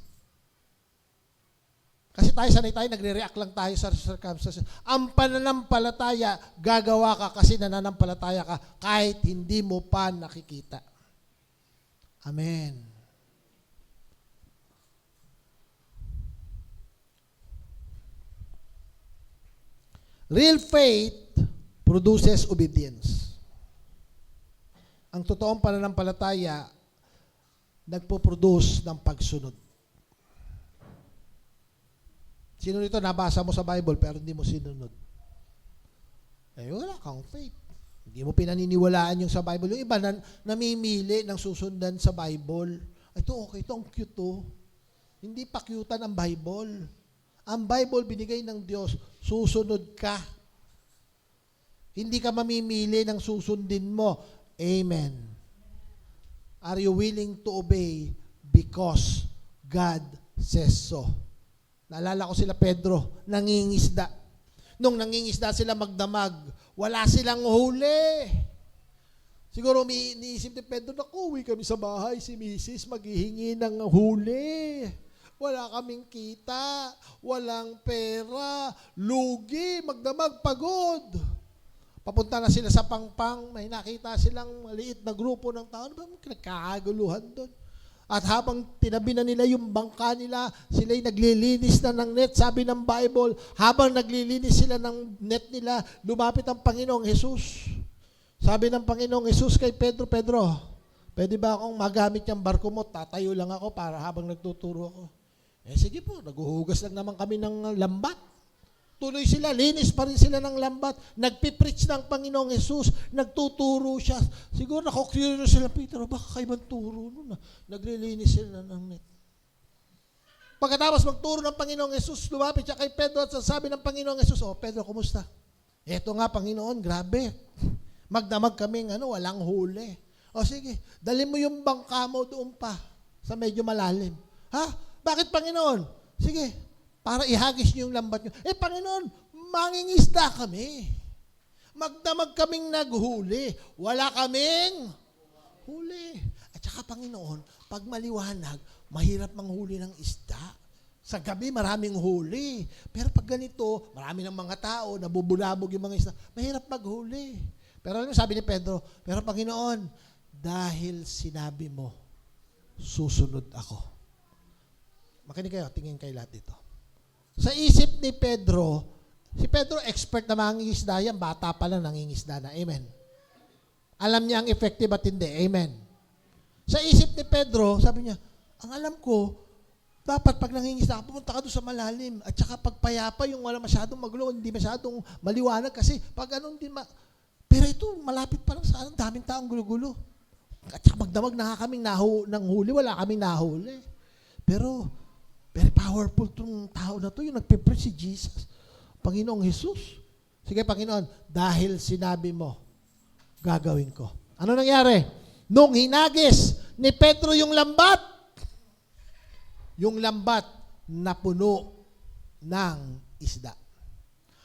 Kasi sanay tayo, nagre-react lang tayo sa circumstances. Ang pananampalataya, gagawa ka kasi nananampalataya ka kahit hindi mo pa nakikita. Amen. Real faith produces obedience. Ang totoong pananampalataya, nagpo-produce ng pagsunod. Sino nito nabasa mo sa Bible pero hindi mo sinunod? Wala kang faith. Hindi mo pinaniniwalaan yung sa Bible. Yung iba namimili ng susundan sa Bible. Ito okay, ito ang cute to. Hindi pa cutean ang Bible. Ang Bible binigay ng Diyos, susunod ka. Hindi ka mamimili ng susundin mo. Amen. Are you willing to obey because God says so? Naalala ko sila Pedro, nangingisda. Nung nangingisda sila magdamag, wala silang huli. Siguro iniisip ni Pedro, uwi kami sa bahay, si Mrs. maghihingi ng huli. Wala kaming kita, walang pera, lugi, magdamag, pagod. Papunta na sila sa Pangpang, may nakita silang maliit na grupo ng tao. Ano ba nagkakaguluhan doon? At habang tinabi na nila yung bangka nila, sila'y naglilinis na ng net. Sabi ng Bible, habang naglilinis sila ng net nila, lumapit ang Panginoong Jesus. Sabi ng Panginoong Jesus kay Pedro, Pedro, pwede ba akong magamit yung barko mo? Tatayo lang ako para habang nagtuturo ako. Sige po, naguhugas lang naman kami ng lambat. Tuloy sila, linis pa rin sila ng lambat. Nagpipreach ng Panginoong Jesus, nagtuturo siya. Siguro naku-curious sila, Peter, baka kayo man turo nun. Naglilinis sila ng net. Pagkatapos magturo ng Panginoong Jesus, lumapit siya kay Pedro at sasabi ng Panginoong Jesus, Pedro, kumusta? Eto nga, Panginoon, grabe. Magdamag kaming walang huli. Sige, dali mo yung bangka mo doon pa sa medyo malalim. Ha? Bakit, Panginoon? Sige, para ihagis niyo yung lambat niyo. Panginoon, mangingisda kami. Magdamag kaming naghuli. Wala kaming huli. At saka, Panginoon, pag maliwanag, mahirap manghuli ng isda. Sa gabi, maraming huli. Pero pag ganito, marami ng mga tao, nabubulabog yung mga isda, mahirap maghuli. Pero ano sabi ni Pedro? Pero Panginoon, dahil sinabi mo, susunod ako. Makinig kayo, tingin kayo lahat dito. Sa isip ni Pedro, si Pedro expert na mangingisda yan, bata pa lang nangingisda na. Amen. Alam niya ang effective at hindi. Amen. Sa isip ni Pedro, sabi niya, ang alam ko, dapat pag nangingisda ka, pumunta ka doon sa malalim. At saka pag payapa, yung wala masyadong magulo, hindi masyadong maliwanag kasi pag anong din pero ito, malapit pa lang sa daming taong gulo-gulo. At saka magdamag na kaming ng huli, wala kaming nahuli. Pero, very powerful itong tao na to, yung nagpipreach si Jesus, Panginoong Jesus. Sige, Panginoon, dahil sinabi mo, gagawin ko. Ano nangyari? Nung hinagis ni Pedro yung lambat napuno ng isda.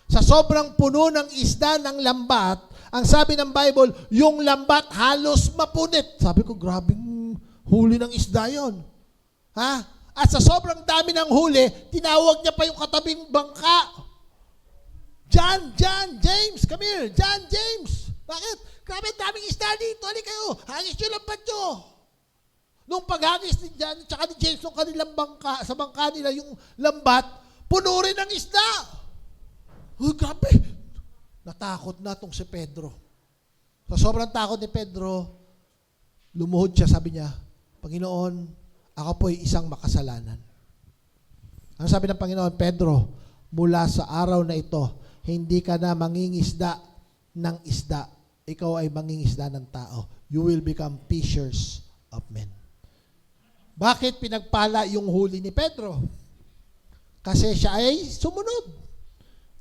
Sa sobrang puno ng isda ng lambat, ang sabi ng Bible, yung lambat halos mapunit. Sabi ko, grabing huli ng isda yon. Ha? At sa sobrang dami ng huli, tinawag niya pa yung katabing bangka. John, James, come here. John, James. Bakit? Grabe, daming isda dito. Hali kayo. Hangis nyo lambat nyo. Nung paghangis ni John at ni James nung kanilang bangka, sa bangka nila yung lambat, puno rin ng isda. Grabe. Natakot na itong si Pedro. Sa sobrang takot ni Pedro, lumuhod siya, sabi niya, Panginoon, ako po'y isang makasalanan. Ang sabi ng Panginoon, Pedro, mula sa araw na ito, hindi ka na mangingisda ng isda. Ikaw ay mangingisda ng tao. You will become fishers of men. Bakit pinagpala yung huli ni Pedro? Kasi siya ay sumunod.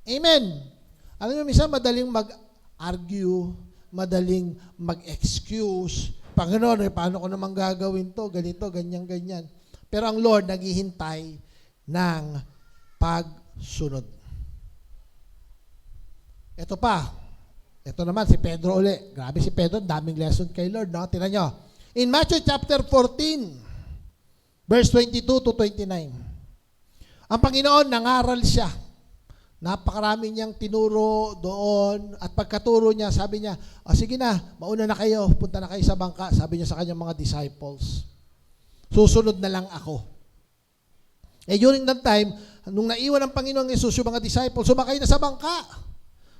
Amen. Alam niyo, minsan madaling mag-argue, madaling mag-excuse. Panginoon, paano ko naman gagawin to? Ganito, ganyan, ganyan. Pero ang Lord naghihintay ng pagsunod. Ito pa. Ito naman, si Pedro uli. Grabe si Pedro, daming lesson kay Lord. No? Tingnan nyo. In Matthew chapter 14, verse 22 to 29, ang Panginoon nangaral siya. Napakarami niyang tinuro doon at pagkaturo niya, sabi niya, sige na, mauna na kayo, punta na kayo sa bangka. Sabi niya sa kanyang mga disciples, susunod na lang ako. During that time, nung naiwan ng Panginoong Yesus, yung mga disciples, sumakay na sa bangka.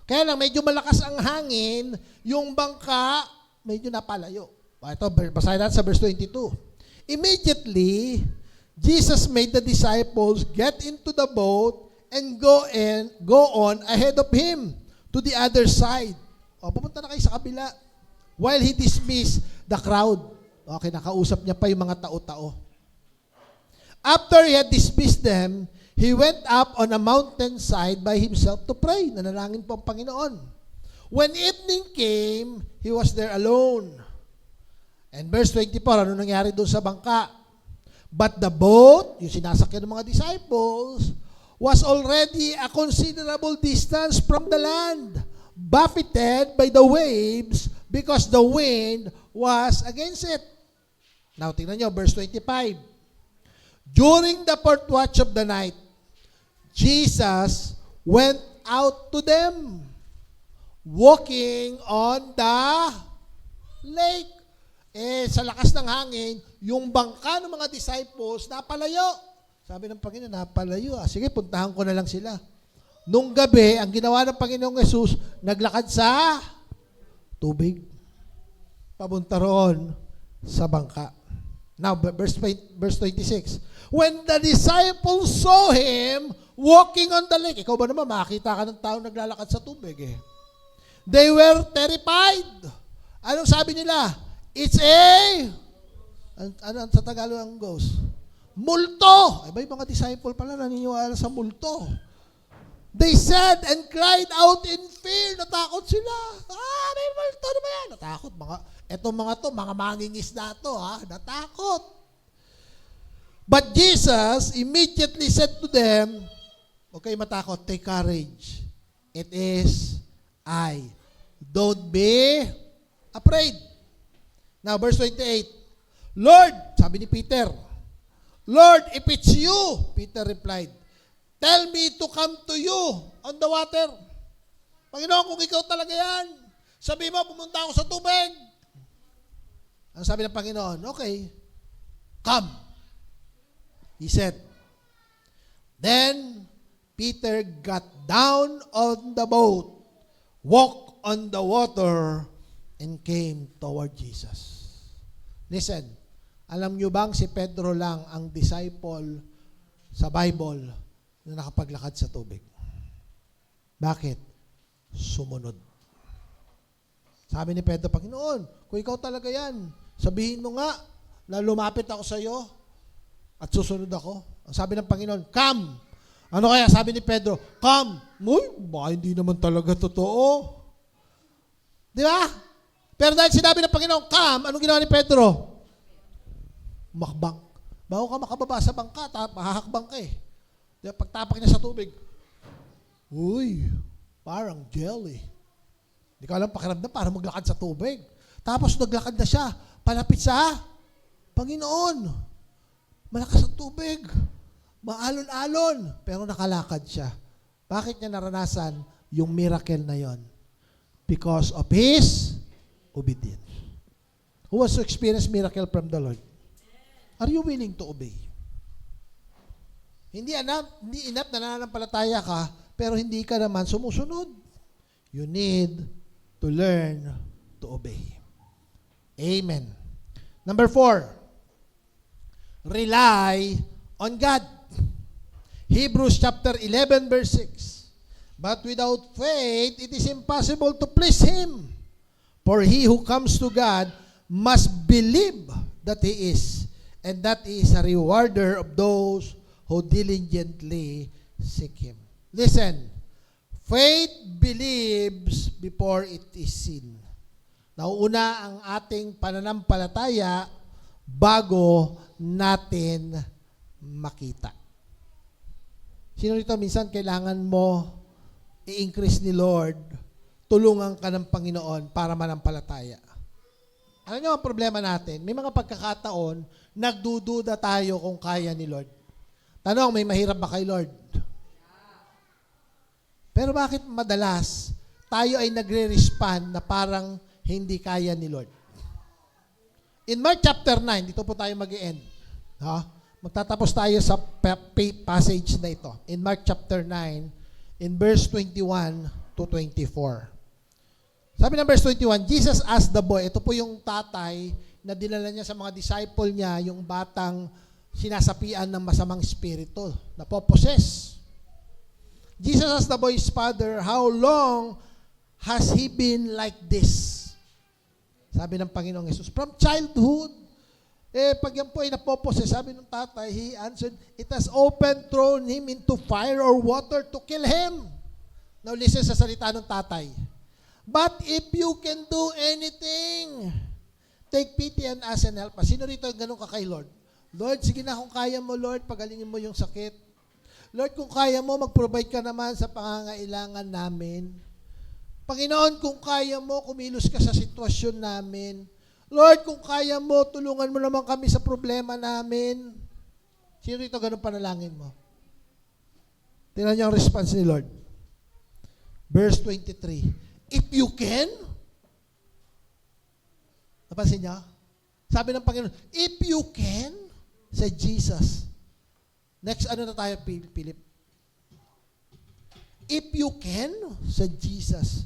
Kaya lang, medyo malakas ang hangin, yung bangka, medyo napalayo. Ito, basahin natin sa verse 22. Immediately, Jesus made the disciples get into the boat and go on ahead of him to the other side. Pupunta na kayo sa kabila. While he dismissed the crowd. Okay, nakausap niya pa yung mga tao-tao. After he had dismissed them, he went up on a mountainside by himself to pray. Nanalangin po ang Panginoon. When evening came, he was there alone. And verse 24, ano nangyari doon sa bangka? But the boat, yung sinasakyan ng mga disciples, was already a considerable distance from the land, buffeted by the waves because the wind was against it. Now, tingnan nyo, verse 25. During the fourth watch of the night, Jesus went out to them, walking on the lake. sa lakas ng hangin, yung bangka ng mga disciples napalayo. Sabi ng Panginoon, napalayo. Sige, puntahan ko na lang sila. Nung gabi, ang ginawa ng Panginoong Yesus, naglakad sa tubig. Papunta roon sa bangka. Now, verse 26. When the disciples saw Him walking on the lake, ikaw ba naman, makakita ka ng tao naglalakad sa tubig eh. They were terrified. Anong sabi nila? It's ano sa Tagalog ang ghost? Multo. Ay ba yung mga disciple pala naniniwala sa multo? They said and cried out in fear. Natakot sila. May multo na ba yan? Natakot. Etong mga to, mga mangingisda to, natakot. But Jesus immediately said to them, okay, matakot, take courage. It is I. Don't be afraid. Now, verse 28. Lord, sabi ni Peter, Lord, if it's you, Peter replied, tell me to come to you on the water. Panginoon, kung ikaw talaga yan, sabi mo, pumunta ako sa tubig. Ang sabi ng Panginoon, okay, come. He said, then Peter got down on the boat, walked on the water, and came toward Jesus. Listen, alam nyo bang si Pedro lang ang disciple sa Bible na nakapaglakad sa tubig? Bakit? Sumunod. Sabi ni Pedro, Panginoon, kung ikaw talaga yan, sabihin mo nga na lumapit ako sa iyo at susunod ako. Ang sabi ng Panginoon, come. Ano kaya sabi ni Pedro? Come. Baka hindi naman talaga totoo. Di ba? Pero dahil sinabi ng Panginoon, come, anong ginawa ni Pedro? Makbang. Bago ka makababa sa bangka, mahahakbang ka eh. Pagtapak niya sa tubig, uy, parang jelly. Hindi ko alam pakiramdam para maglakad sa tubig. Tapos naglakad na siya, palapit sa Panginoon. Malakas ang tubig. Maalon-alon. Pero nakalakad siya. Bakit niya naranasan yung miracle na yon? Because of his obedience. Who wants to experience miracle from the Lord? Are you willing to obey? Hindi enough na nananampalataya ka, pero hindi ka naman sumusunod. You need to learn to obey. Amen. Number 4, rely on God. Hebrews chapter 11 verse 6. But without faith, it is impossible to please Him. For he who comes to God must believe that He is, and that He is a rewarder of those who diligently seek Him. Listen, faith believes before it is seen. Nauuna ang ating pananampalataya bago natin makita. Sino rito minsan kailangan mo i-increase ni Lord, tulungan ka ng Panginoon para manampalataya? Alam niyo ang problema natin? May mga pagkakataon, nagdududa tayo kung kaya ni Lord. Tanong, may mahirap ba kay Lord? Pero bakit madalas tayo ay nagre-respond na parang hindi kaya ni Lord? In Mark chapter 9, dito po tayo mag-i-end. Magtatapos tayo sa passage na ito. In Mark chapter 9, in verse 21 to 24. Sabi ng verse 21, Jesus asked the boy, ito po yung tatay na dinala niya sa mga disciple niya, yung batang sinasapian ng masamang espiritu, na possess. Jesus asked the boy's father, how long has he been like this? Sabi ng Panginoong Yesus, from childhood. Pag yan po ay napoposes, sabi ng tatay, he answered, it has often thrown him into fire or water to kill him. Now listen sa salita ng tatay. But if you can do anything, take pity on us and help us. Sino rito ganun ka kay Lord? Lord, sige na kung kaya mo, Lord, pagalingin mo yung sakit. Lord, kung kaya mo, mag-provide ka naman sa pangangailangan namin. Panginoon, kung kaya mo, kumilos ka sa sitwasyon namin. Lord, kung kaya mo, tulungan mo naman kami sa problema namin. Sino rito ganun panalangin mo? Tingnan niyo ang response ni Lord. Verse 23. If you can, napansin niya? Sabi ng Panginoon, if you can, said Jesus. Next, ano na tayo, Philip? If you can, said Jesus,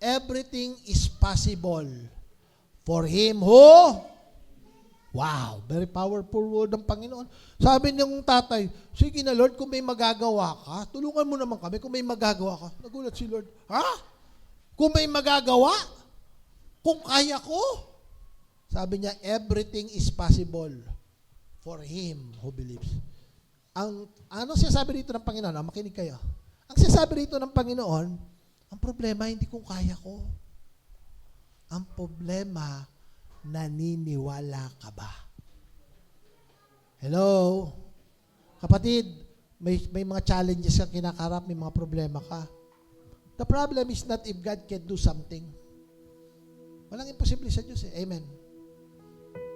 everything is possible for him who, wow, very powerful word ng Panginoon. Sabi niyang tatay, sige na Lord, kung may magagawa ka, tulungan mo naman kami kung may magagawa ka. Nagulat si Lord, ha? Kung may magagawa? Kung kaya ko? Sabi niya, everything is possible for him who believes. Ano sinasabi dito ng Panginoon? Makinig kayo. Ang sinasabi dito ng Panginoon, ang problema, hindi kung kaya ko. Ang problema, naniniwala ka ba? Hello? Kapatid, may mga challenges kang kinakarap, may mga problema ka. The problem is not if God can do something. Walang imposible sa Diyos eh. Amen.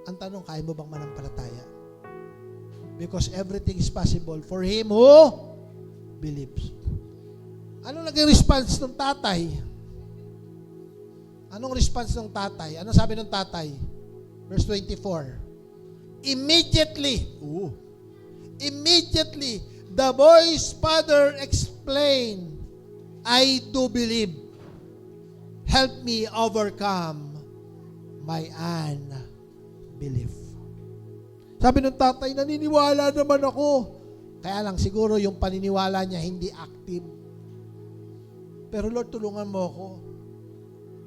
Ang tanong, kaya mo bang manampalataya? Because everything is possible for him who believes. Anong naging response ng tatay? Anong response ng tatay? Anong sabi ng tatay? Verse 24. Immediately, the boy's father explained, I do believe. Help me overcome my unbelief. Sabi ng tatay, naniniwala naman ako. Kaya lang siguro yung paniniwala niya hindi active. Pero Lord, tulungan mo ako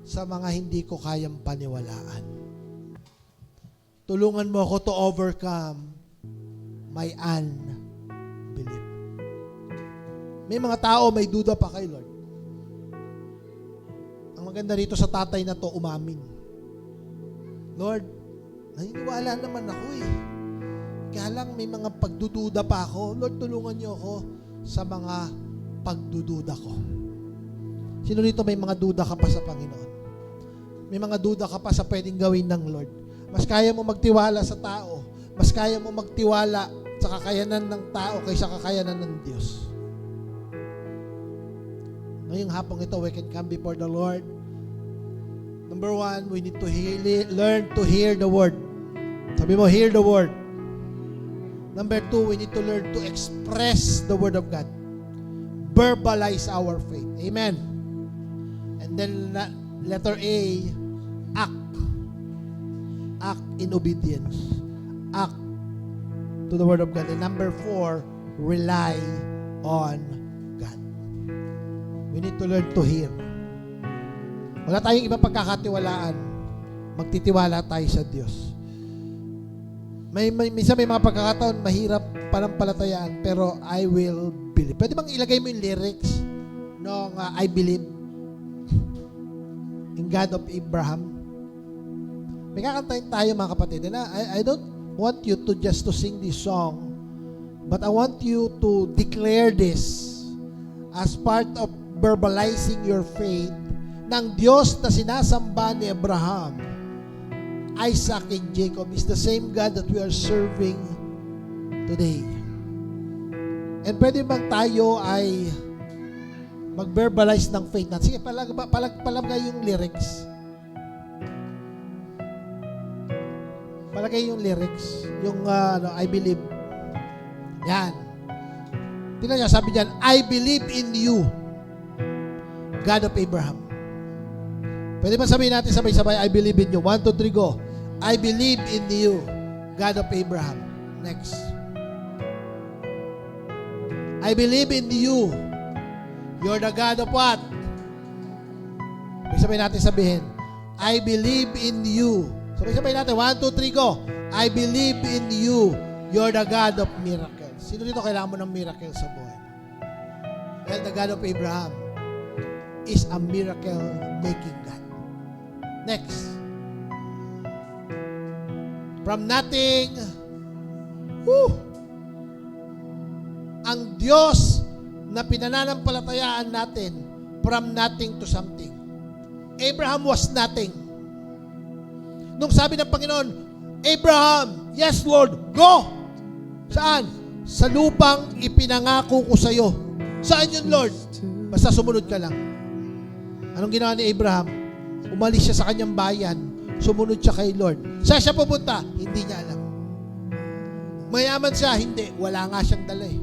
sa mga hindi ko kayang paniwalaan. Tulungan mo ako to overcome my unbelief. May mga tao, may duda pa kay Lord. Ang maganda rito sa tatay na to, umamin. Lord, naniniwala naman ako eh. Kaya lang may mga pagdududa pa ako. Lord, tulungan niyo ako sa mga pagdududa ko. Sino dito may mga duda ka pa sa Panginoon? May mga duda ka pa sa pwedeng gawin ng Lord. Mas kaya mo magtiwala sa tao. Mas kaya mo magtiwala sa kakayanan ng tao kaysa kakayanan ng Diyos. Ngayong hapong ito, we can come before the Lord. Number one, we need to learn to hear the Word. Sabi mo, hear the Word. Number two, we need to learn to express the Word of God. Verbalize our faith. Amen. And then, letter A, act. Act in obedience. Act to the Word of God. And number four, rely on God. We need to learn to hear. Wala tayong ibang pagkakatiwalaan. Magtitiwala tayo sa Diyos. Minsan may mga pagkakataon, mahirap panampalatayaan, pero I will believe. Pwede bang ilagay mo yung lyrics ng I believe in God of Abraham? May kakantayin tayo mga kapatid. And I don't want you to just to sing this song, but I want you to declare this as part of verbalizing your faith ng Diyos na sinasamba ni Abraham, Isaac, and Jacob is the same God that we are serving today. And pwede bang tayo ay mag-verbalize ng faith natin? Sige, palagay yung lyrics. Palagay yung lyrics. Yung I believe. Yan. Tingnan niyo, sabi diyan, I believe in you, God of Abraham. Pwede ba sabihin natin sabay-sabay, I believe in you. 1, 2, 3, go. I believe in you, God of Abraham. Next. I believe in you. You're the God of what? Sabay natin sabihin, I believe in you. Sabay natin, 1, 2, 3, go. I believe in you. You're the God of miracles. Sino dito kailangan mo ng miracle sa buhay? Well, the God of Abraham is a miracle-making God. Next. From nothing, ang Diyos na pinananampalatayaan natin, from nothing to something. Abraham was nothing. Nung sabi ng Panginoon, Abraham, yes Lord, go! Saan? Sa lupang ipinangako ko sa iyo. Saan yun, Lord? Basta sumunod ka lang. Anong ginawa ni Abraham? Umalis siya sa kanyang bayan. sumunod siya kay Lord. Saan siya pupunta? Hindi niya alam. Mayaman siya? Hindi. Wala nga siyang dala eh.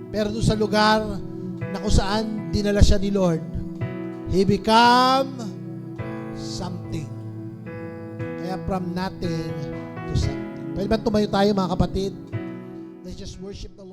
Pero doon sa lugar na kung saan dinala siya ni Lord, he become something. Kaya from nothing to something. Pwede ba tumayo tayo mga kapatid? Let's just worship the Lord.